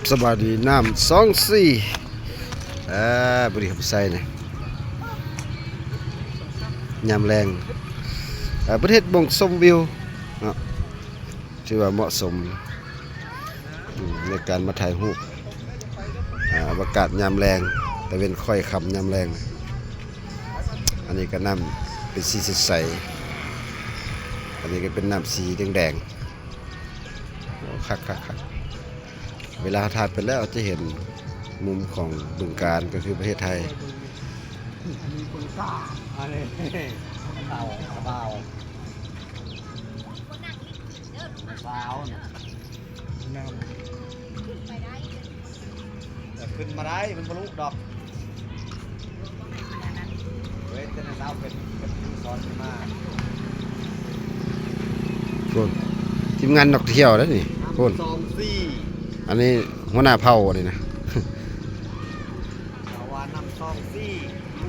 สบายดีน้ำ24บริขับใส่เนี่ยยามแรงประเทศบงสมวิวเนาะถือว่าเหมาะสมในการมาถ่ายรูปอากาศยามแรงแต่เป็นค่อยคำยามแรงอันนี้ก็น้ำเป็นสีใสอันนี้ก็เป็นน้ำสีแดงๆคักเวลาถ่ายไปแล้วจะเห็นมุมของบึงกาฬก็คือประเทศไทยมีคนกล้าอะไรเบาเบาสาวเนี่ยแต่ขึ้นมาได้มันบรรลุดอกเว้ยแต่ในสาวเป็นสอนขึ้นมาคนทีมงานนักเที่ยวแล้วนี่คน 2-4อันนี้หัวหน้าเผ่านี่นะ ว่าน้ำ2-4